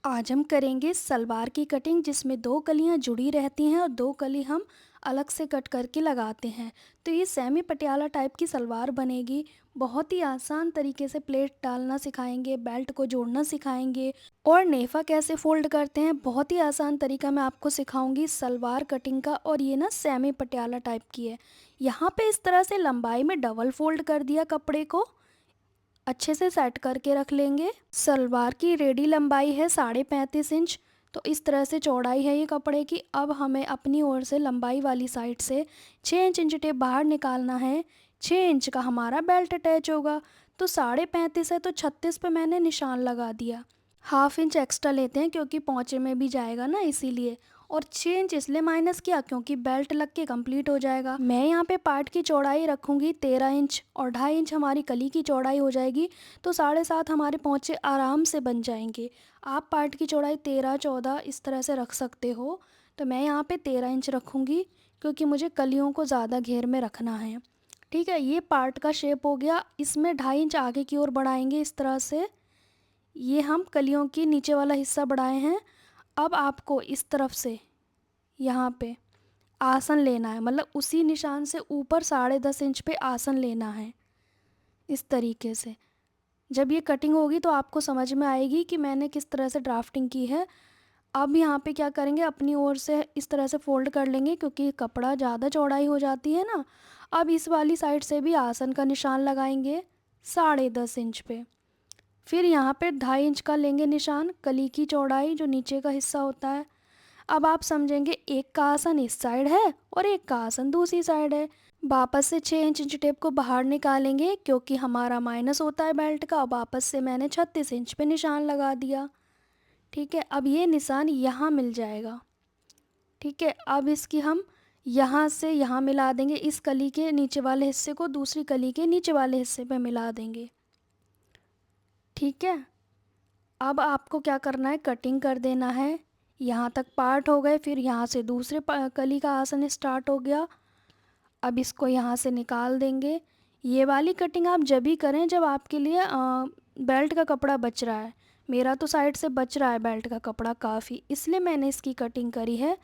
आज हम करेंगे सलवार की कटिंग जिसमें दो कलियां जुड़ी रहती हैं और दो कली हम अलग से कट करके लगाते हैं। तो ये सेमी पटियाला टाइप की सलवार बनेगी। बहुत ही आसान तरीके से प्लेट डालना सिखाएंगे, बेल्ट को जोड़ना सिखाएंगे और नेफा कैसे फोल्ड करते हैं बहुत ही आसान तरीका मैं आपको सिखाऊंगी सलवार कटिंग का। और ये ना सेमी पटियाला टाइप की है। यहाँ पे इस तरह से लंबाई में डबल फोल्ड कर दिया, कपड़े को अच्छे से सेट करके रख लेंगे। सलवार की रेडी लंबाई है 35.5 इंच। तो इस तरह से चौड़ाई है ये कपड़े की। अब हमें अपनी ओर से लंबाई वाली साइड से 6 इंच इंच टेप बाहर निकालना है। 6 इंच का हमारा बेल्ट अटैच होगा। तो 35.5 है तो 36 पे मैंने निशान लगा दिया। हाफ इंच एक्स्ट्रा लेते हैं क्योंकि पोंचे में भी जाएगा ना, इसीलिए। और 6 इंच इसलिए माइनस किया क्योंकि बेल्ट लग के कंप्लीट हो जाएगा। मैं यहाँ पे पार्ट की चौड़ाई रखूँगी 13 इंच और 2.5 इंच हमारी कली की चौड़ाई हो जाएगी। तो 7.5 हमारे पोंचे आराम से बन जाएंगे। आप पार्ट की चौड़ाई 13, 14 इस तरह से रख सकते हो। तो मैं यहाँ पे 13 इंच रखूँगी क्योंकि मुझे कलियों को ज़्यादा घेर में रखना है। ठीक है, ये पार्ट का शेप हो गया। इसमें 2.5 इंच आगे की ओर बढ़ाएंगे इस तरह से। ये हम कलियों की नीचे वाला हिस्सा बढ़ाए हैं। अब आपको इस तरफ से यहाँ पे आसन लेना है, मतलब उसी निशान से ऊपर 10.5 इंच पे आसन लेना है इस तरीके से। जब ये कटिंग होगी तो आपको समझ में आएगी कि मैंने किस तरह से ड्राफ्टिंग की है। अब यहाँ पे क्या करेंगे, अपनी ओर से इस तरह से फोल्ड कर लेंगे क्योंकि कपड़ा ज़्यादा चौड़ाई हो जाती है ना। अब इस वाली साइड से भी आसन का निशान लगाएंगे 10.5 इंच पे। फिर यहाँ पे 2.5 इंच का लेंगे निशान, कली की चौड़ाई जो नीचे का हिस्सा होता है। अब आप समझेंगे एक का आसन इस साइड है और एक का आसन दूसरी साइड है। वापस से 6 इंच इंच टेप को बाहर निकालेंगे क्योंकि हमारा माइनस होता है बेल्ट का। वापस से मैंने 36 इंच पे निशान लगा दिया। ठीक है, अब ये निशान यहाँ मिल जाएगा। ठीक है, अब इसकी हम यहाँ से यहाँ मिला देंगे। इस कली के नीचे वाले हिस्से को दूसरी कली के नीचे वाले हिस्से पे मिला देंगे। ठीक है, अब आपको क्या करना है, कटिंग कर देना है। यहाँ तक पार्ट हो गए, फिर यहाँ से दूसरे कली का आसन स्टार्ट हो गया। अब इसको यहाँ से निकाल देंगे। ये वाली कटिंग आप जब भी करें जब आपके लिए बेल्ट का कपड़ा बच रहा है। मेरा तो साइड से बच रहा है बेल्ट का कपड़ा काफ़ी, इसलिए मैंने इसकी कटिंग करी है।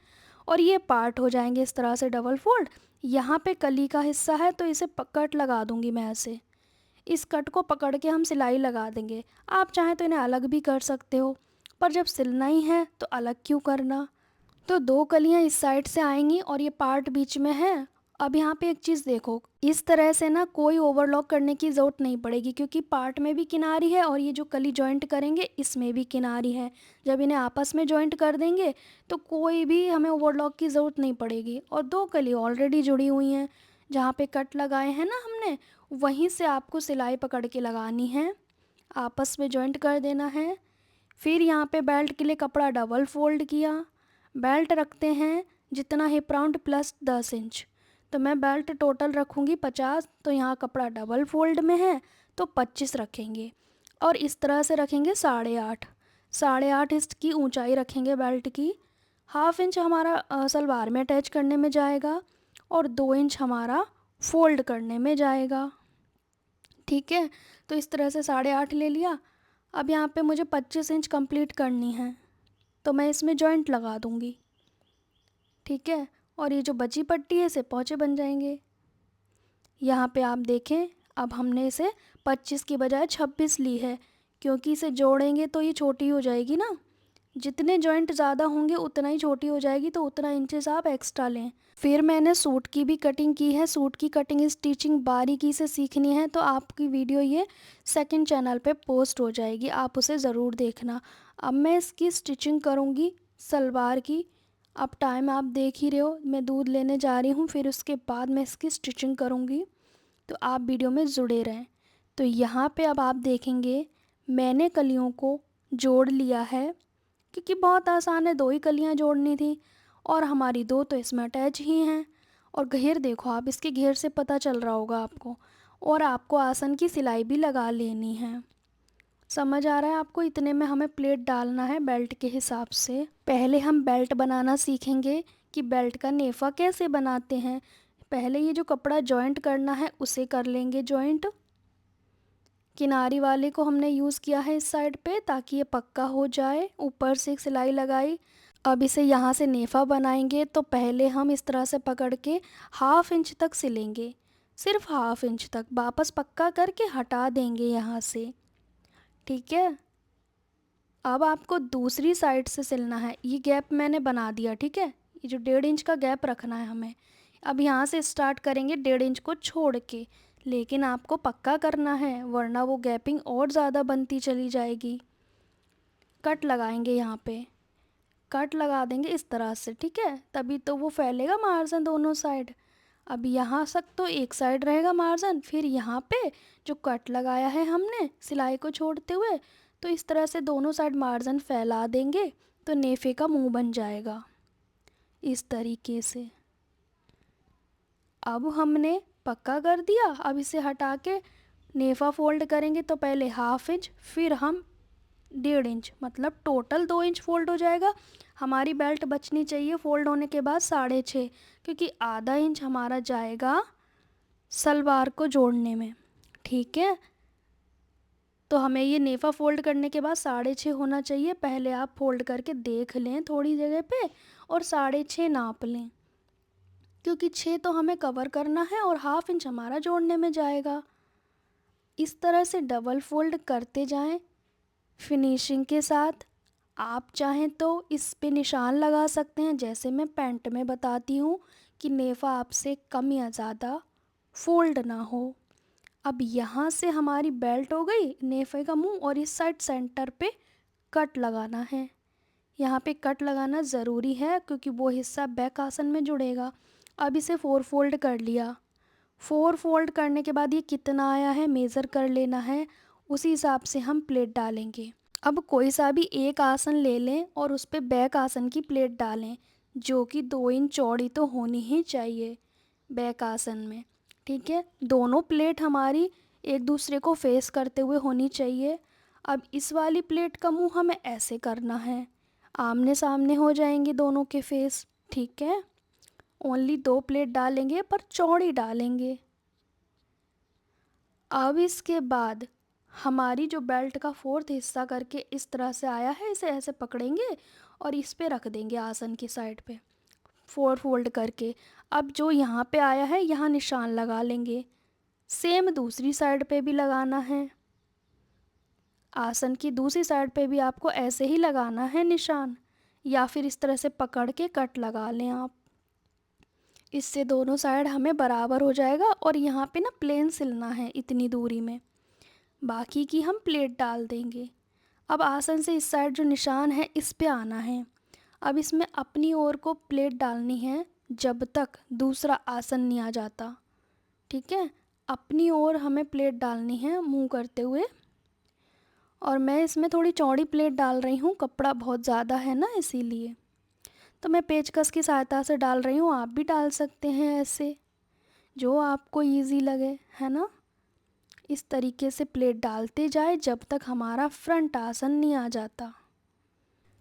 और ये पार्ट हो जाएंगे इस तरह से डबल फोल्ड। यहाँ पे कली का हिस्सा है तो इसे कट लगा दूँगी मैं ऐसे। इस कट को पकड़ के हम सिलाई लगा देंगे। आप चाहें तो इन्हें अलग भी कर सकते हो, पर जब सिलना ही है तो अलग क्यों करना। तो दो कलियां इस साइड से आएंगी और ये पार्ट बीच में है। अब यहाँ पे एक चीज़ देखो, इस तरह से ना कोई ओवरलॉक करने की ज़रूरत नहीं पड़ेगी क्योंकि पार्ट में भी किनारी है और ये जो कली जॉइंट करेंगे इसमें भी किनारी है। जब इन्हें आपस में जॉइंट कर देंगे तो कोई भी हमें ओवरलॉक की ज़रूरत नहीं पड़ेगी। और दो कली ऑलरेडी जुड़ी हुई हैं। जहाँ पे कट लगाए हैं ना हमने, वहीं से आपको सिलाई पकड़ के लगानी है, आपस में जॉइंट कर देना है। फिर यहाँ पे बेल्ट के लिए कपड़ा डबल फोल्ड किया। बेल्ट रखते हैं जितना हिप राउंड प्लस 10 इंच। तो मैं बेल्ट टोटल रखूँगी 50, तो यहाँ कपड़ा डबल फोल्ड में है तो 25 रखेंगे। और इस तरह से रखेंगे 8.5। 8.5 इंच की ऊंचाई रखेंगे बेल्ट की। हाफ इंच हमारा सलवार में अटैच करने में जाएगा और 2 इंच हमारा फोल्ड करने में जाएगा। ठीक है, तो इस तरह से 8.5 ले लिया। अब यहाँ पे मुझे 25 इंच कंप्लीट करनी है तो मैं इसमें जॉइंट लगा दूँगी। ठीक है, और ये जो बची पट्टी है इसे पोंचे बन जाएंगे। यहाँ पे आप देखें, अब हमने इसे 25 की बजाय 26 ली है क्योंकि इसे जोड़ेंगे तो ये छोटी हो जाएगी ना। जितने जॉइंट ज़्यादा होंगे उतना ही छोटी हो जाएगी, तो उतना इंचेस आप एक्स्ट्रा लें। फिर मैंने सूट की भी कटिंग की है। सूट की कटिंग स्टिचिंग बारीकी से सीखनी है तो आपकी वीडियो ये सेकंड चैनल पे पोस्ट हो जाएगी, आप उसे ज़रूर देखना। अब मैं इसकी स्टिचिंग करूँगी सलवार की। अब टाइम आप देख ही रहे हो, मैं दूध लेने जा रही हूँ, फिर उसके बाद मैं इसकी स्टिचिंग करूँगी। तो आप वीडियो में जुड़े रहें। तो यहाँ पे अब आप देखेंगे मैंने कलियों को जोड़ लिया है क्योंकि बहुत आसान है, दो ही कलियाँ जोड़नी थी और हमारी दो तो इसमें अटैच ही हैं। और घेर देखो आप, इसके घेर से पता चल रहा होगा आपको। और आपको आसन की सिलाई भी लगा लेनी है। समझ आ रहा है आपको, इतने में हमें प्लेट डालना है बेल्ट के हिसाब से। पहले हम बेल्ट बनाना सीखेंगे कि बेल्ट का नेफा कैसे बनाते हैं। पहले ये जो कपड़ा जॉइंट करना है उसे कर लेंगे जॉइंट। किनारी वाले को हमने यूज़ किया है इस साइड पे ताकि ये पक्का हो जाए। ऊपर से एक सिलाई लगाई। अब इसे यहाँ से नेफ़ा बनाएंगे तो पहले हम इस तरह से पकड़ के 1/2 इंच तक सिलेंगे, सिर्फ 1/2 इंच तक। वापस पक्का करके हटा देंगे यहाँ से, ठीक है। अब आपको दूसरी साइड से सिलना है। ये गैप मैंने बना दिया, ठीक है। ये जो 1.5 इंच का गैप रखना है हमें। अब यहाँ से स्टार्ट करेंगे 1.5 इंच को छोड़ के, लेकिन आपको पक्का करना है वरना वो गैपिंग और ज़्यादा बनती चली जाएगी। कट लगाएंगे यहाँ पे, कट लगा देंगे इस तरह से, ठीक है, तभी तो वो फैलेगा मार्जिन दोनों साइड। अब यहाँ तक तो एक साइड रहेगा मार्जिन, फिर यहाँ पे जो कट लगाया है हमने सिलाई को छोड़ते हुए, तो इस तरह से दोनों साइड मार्जिन फैला देंगे तो नेफे का मुंह बन जाएगा इस तरीके से। अब हमने पक्का कर दिया। अब इसे हटा के नेफा फोल्ड करेंगे तो पहले 1/2 इंच, फिर हम 1.5 इंच, मतलब टोटल 2 इंच फोल्ड हो जाएगा। हमारी बेल्ट बचनी चाहिए फोल्ड होने के बाद 6.5, क्योंकि आधा इंच हमारा जाएगा सलवार को जोड़ने में, ठीक है। तो हमें ये नेफ़ा फ़ोल्ड करने के बाद 6.5 होना चाहिए। पहले आप फ़ोल्ड करके देख लें थोड़ी जगह पे और 6.5 नाप लें, क्योंकि 6 तो हमें कवर करना है और 1/2 इंच हमारा जोड़ने में जाएगा। इस तरह से डबल फ़ोल्ड करते जाएं फिनिशिंग के साथ। आप चाहें तो इस पे निशान लगा सकते हैं, जैसे मैं पैंट में बताती हूँ कि नेफ़ा आपसे कम या ज़्यादा फ़ोल्ड ना हो। अब यहाँ से हमारी बेल्ट हो गई, नेफे का मुंह, और इस साइड सेंटर पे कट लगाना है। यहाँ पे कट लगाना ज़रूरी है क्योंकि वो हिस्सा बैक आसन में जुड़ेगा। अब इसे 4 फोल्ड कर लिया। 4 फोल्ड करने के बाद ये कितना आया है मेज़र कर लेना है, उसी हिसाब से हम प्लेट डालेंगे। अब कोई सा भी एक आसन ले लें और उस पर बैक आसन की प्लेट डालें, जो कि 2 इंच चौड़ी तो होनी ही चाहिए बैक आसन में, ठीक है। दोनों प्लेट हमारी एक दूसरे को फेस करते हुए होनी चाहिए। अब इस वाली प्लेट का मुंह हमें ऐसे करना है, आमने सामने हो जाएंगे दोनों के फेस, ठीक है। ओनली 2 प्लेट डालेंगे पर चौड़ी डालेंगे। अब इसके बाद हमारी जो बेल्ट का 4th हिस्सा करके इस तरह से आया है, इसे ऐसे पकड़ेंगे और इस पे रख देंगे आसन की साइड पे 4 फोल्ड करके। अब जो यहाँ पे आया है यहाँ निशान लगा लेंगे। सेम दूसरी साइड पे भी लगाना है। आसन की दूसरी साइड पे भी आपको ऐसे ही लगाना है निशान, या फिर इस तरह से पकड़ के कट लगा लें आप। इससे दोनों साइड हमें बराबर हो जाएगा और यहाँ पे ना प्लेन सिलना है इतनी दूरी में, बाकी की हम प्लेट डाल देंगे। अब आसन से इस साइड जो निशान है इस पे आना है। अब इसमें अपनी ओर को प्लेट डालनी है जब तक दूसरा आसन नहीं आ जाता, ठीक है। अपनी ओर हमें प्लेट डालनी है मुंह करते हुए, और मैं इसमें थोड़ी चौड़ी प्लेट डाल रही हूँ, कपड़ा बहुत ज़्यादा है ना इसीलिए। तो मैं पेचकस की सहायता से डाल रही हूँ, आप भी डाल सकते हैं ऐसे, जो आपको इजी लगे, है ना। इस तरीके से प्लेट डालते जाए जब तक हमारा फ्रंट आसन नहीं आ जाता।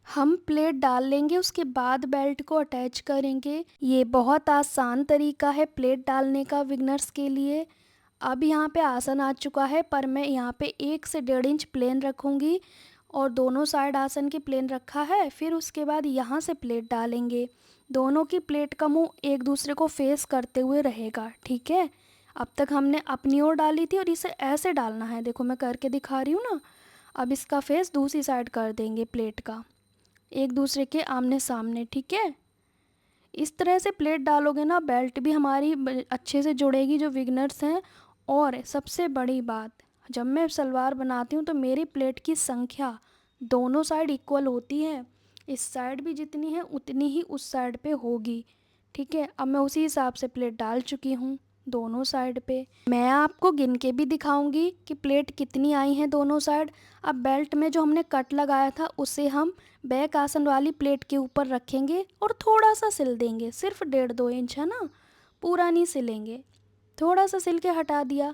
हम प्लेट डाल लेंगे, उसके बाद बेल्ट को अटैच करेंगे। ये बहुत आसान तरीका है प्लेट डालने का बिगनर्स के लिए। अब यहाँ पे आसन आ चुका है, पर मैं यहाँ पे 1 से 1.5 इंच प्लेन रखूँगी और दोनों साइड आसन की प्लेन रखा है। फिर उसके बाद यहाँ से प्लेट डालेंगे। दोनों की प्लेट का मुंह एक दूसरे को फेस करते हुए रहेगा, ठीक है। अब तक हमने अपनी ओर डाली थी और इसे ऐसे डालना है, देखो मैं करके दिखा रही हूँ ना। अब इसका फेस दूसरी साइड कर देंगे प्लेट का, एक दूसरे के आमने सामने, ठीक है। इस तरह से प्लेट डालोगे ना बेल्ट भी हमारी अच्छे से जुड़ेगी जो बिगनर्स हैं। और सबसे बड़ी बात, जब मैं सलवार बनाती हूँ तो मेरी प्लेट की संख्या दोनों साइड इक्वल होती है। इस साइड भी जितनी है उतनी ही उस साइड पे होगी, ठीक है। अब मैं उसी हिसाब से प्लेट डाल चुकी हूँ दोनों साइड पे। मैं आपको गिन के भी दिखाऊंगी कि प्लेट कितनी आई हैं दोनों साइड। अब बेल्ट में जो हमने कट लगाया था उसे हम बैक आसन वाली प्लेट के ऊपर रखेंगे और थोड़ा सा सिल देंगे, सिर्फ 1.5-2 इंच, है ना, पूरा नहीं सिलेंगे, थोड़ा सा सिल के हटा दिया।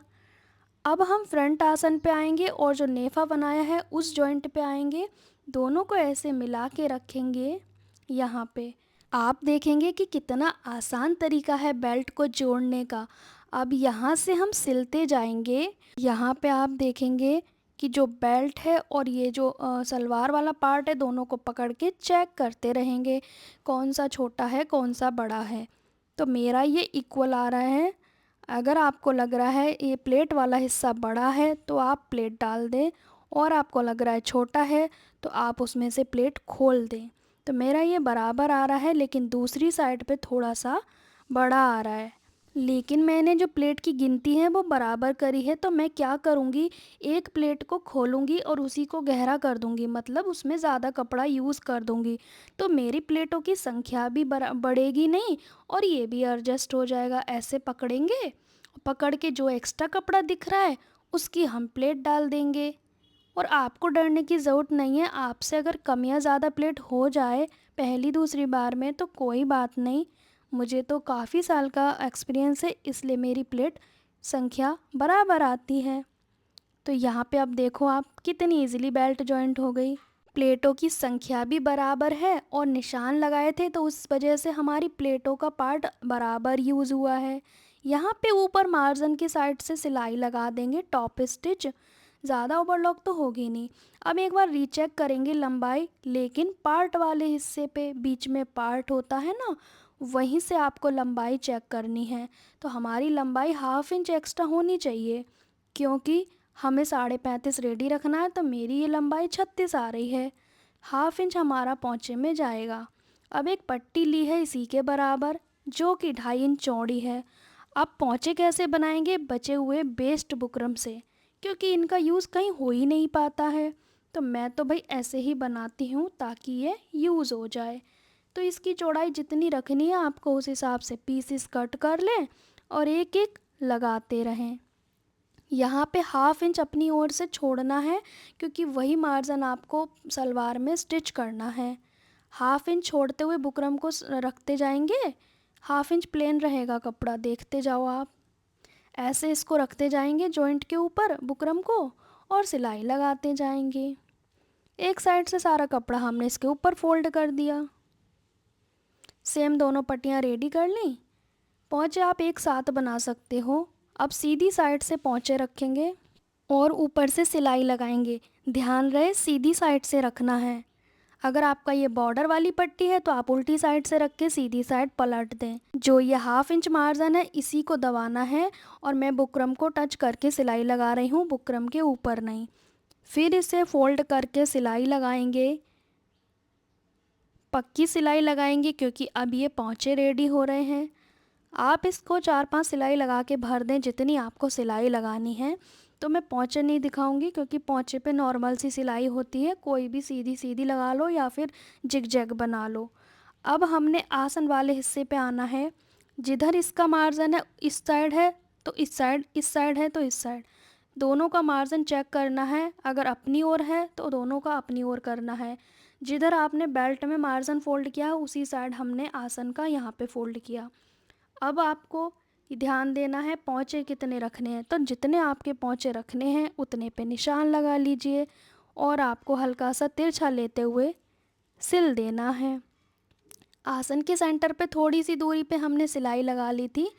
अब हम फ्रंट आसन पे आएंगे और जो नेफा बनाया है उस जॉइंट पे आएंगे, दोनों को ऐसे मिला के रखेंगे यहाँ पे। आप देखेंगे कि कितना आसान तरीका है बेल्ट को जोड़ने का। अब यहाँ से हम सिलते जाएंगे। यहाँ पे आप देखेंगे कि जो बेल्ट है और ये जो सलवार वाला पार्ट है, दोनों को पकड़ के चेक करते रहेंगे कौन सा छोटा है कौन सा बड़ा है। तो मेरा ये इक्वल आ रहा है। अगर आपको लग रहा है ये प्लेट वाला हिस्सा बड़ा है तो आप प्लेट डाल दें, और आपको लग रहा है छोटा है तो आप उसमें से प्लेट खोल दें। तो मेरा ये बराबर आ रहा है, लेकिन दूसरी साइड पे थोड़ा सा बड़ा आ रहा है। लेकिन मैंने जो प्लेट की गिनती है वो बराबर करी है, तो मैं क्या करूँगी, एक प्लेट को खोलूँगी और उसी को गहरा कर दूँगी, मतलब उसमें ज़्यादा कपड़ा यूज़ कर दूँगी। तो मेरी प्लेटों की संख्या भी बढ़ेगी नहीं, और ये भी एडजस्ट हो जाएगा। ऐसे पकड़ेंगे, पकड़ के जो एक्स्ट्रा कपड़ा दिख रहा है उसकी हम प्लेट डाल देंगे। और आपको डरने की ज़रूरत नहीं है। आपसे अगर कम या ज़्यादा प्लेट हो जाए पहली दूसरी बार में तो कोई बात नहीं। मुझे तो काफ़ी साल का एक्सपीरियंस है, इसलिए मेरी प्लेट संख्या बराबर आती है। तो यहाँ पे अब देखो आप कितनी इजीली बेल्ट जॉइंट हो गई। प्लेटों की संख्या भी बराबर है और निशान लगाए थे तो उस वजह से हमारी प्लेटों का पार्ट बराबर यूज़ हुआ है। यहाँ पे ऊपर मार्जिन की साइड से सिलाई लगा देंगे टॉप स्टिच, ज़्यादा ओवरलॉक तो होगी नहीं। अब एक बार रीचेक करेंगे लंबाई, लेकिन पार्ट वाले हिस्से पे बीच में पार्ट होता है ना, वहीं से आपको लंबाई चेक करनी है। तो हमारी लंबाई 1/2 इंच एक्स्ट्रा होनी चाहिए, क्योंकि हमें 35.5 रेडी रखना है। तो मेरी ये लंबाई 36 आ रही है, 1/2 इंच हमारा पोंचे में जाएगा। अब एक पट्टी ली है इसी के बराबर, जो कि 2.5 इंच चौड़ी है। अब पोंचे कैसे बनाएंगे, बचे हुए वेस्ट बुकरम से, क्योंकि इनका यूज़ कहीं हो ही नहीं पाता है। तो मैं तो भाई ऐसे ही बनाती हूँ ताकि ये यूज़ हो जाए। तो इसकी चौड़ाई जितनी रखनी है आपको उस हिसाब से पीसेस कट कर लें और एक एक लगाते रहें। यहाँ पे 1/2 इंच अपनी ओर से छोड़ना है, क्योंकि वही मार्जिन आपको सलवार में स्टिच करना है। 1/2 इंच छोड़ते हुए बुकरम को रखते जाएंगे। 1/2 इंच प्लेन रहेगा कपड़ा, देखते जाओ आप। ऐसे इसको रखते जाएंगे जॉइंट के ऊपर बुकरम को, और सिलाई लगाते जाएंगे। एक साइड से सारा कपड़ा हमने इसके ऊपर फोल्ड कर दिया। सेम दोनों पट्टियाँ रेडी कर ली। पोंचे आप एक साथ बना सकते हो। अब सीधी साइड से पोंचे रखेंगे और ऊपर से सिलाई लगाएंगे। ध्यान रहे सीधी साइड से रखना है। अगर आपका ये बॉर्डर वाली पट्टी है तो आप उल्टी साइड से रख के सीधी साइड पलट दें। जो ये 1/2 इंच मार्जिन है इसी को दबाना है, और मैं बुकरम को टच करके सिलाई लगा रही हूँ, बुकरम के ऊपर नहीं। फिर इसे फोल्ड करके सिलाई लगाएंगे, पक्की सिलाई लगाएंगे, क्योंकि अब ये पोंचे रेडी हो रहे हैं। आप इसको 4-5 सिलाई लगा के भर दें जितनी आपको सिलाई लगानी है। तो मैं पोंचे नहीं दिखाऊंगी, क्योंकि पोंचे पे नॉर्मल सी सिलाई होती है, कोई भी सीधी सीधी लगा लो या फिर जिग जैग बना लो। अब हमने आसन वाले हिस्से पे आना है। जिधर इसका मार्जिन है इस साइड है तो इस साइड, इस साइड है तो इस साइड, दोनों का मार्जिन चेक करना है। अगर अपनी ओर है तो दोनों का अपनी ओर करना है। जिधर आपने बेल्ट में मार्जिन फोल्ड किया उसी साइड हमने आसन का यहाँ पे फोल्ड किया। अब आपको ध्यान देना है पोंचे कितने रखने हैं, तो जितने आपके पोंचे रखने हैं उतने पे निशान लगा लीजिए, और आपको हल्का सा तिरछा लेते हुए सिल देना है। आसन के सेंटर पे थोड़ी सी दूरी पे हमने सिलाई लगा ली थी,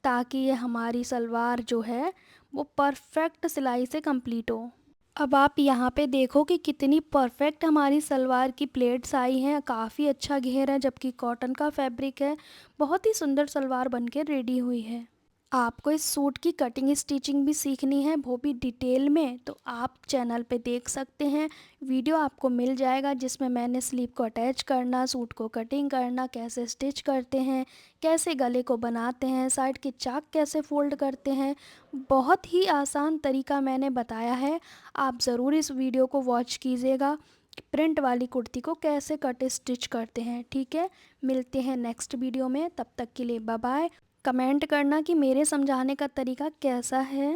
ताकि ये हमारी सलवार जो है वो परफेक्ट सिलाई से कंप्लीट हो। अब आप यहाँ पे देखो कि कितनी परफेक्ट हमारी सलवार की प्लेट्स आई हैं। काफ़ी अच्छा घेर है, जबकि कॉटन का फैब्रिक है। बहुत ही सुंदर सलवार बनके रेडी हुई है। आपको इस सूट की कटिंग स्टिचिंग भी सीखनी है, वो भी डिटेल में, तो आप चैनल पे देख सकते हैं। वीडियो आपको मिल जाएगा जिसमें मैंने स्लीव को अटैच करना, सूट को कटिंग करना, कैसे स्टिच करते हैं, कैसे गले को बनाते हैं, साइड के चाक कैसे फोल्ड करते हैं, बहुत ही आसान तरीका मैंने बताया है। आप ज़रूर इस वीडियो को वॉच कीजिएगा कि प्रिंट वाली कुर्ती को कैसे कट स्टिच करते हैं। ठीक है, मिलते हैं नेक्स्ट वीडियो में, तब तक के लिए बाय बाय। कमेंट करना कि मेरे समझाने का तरीका कैसा है।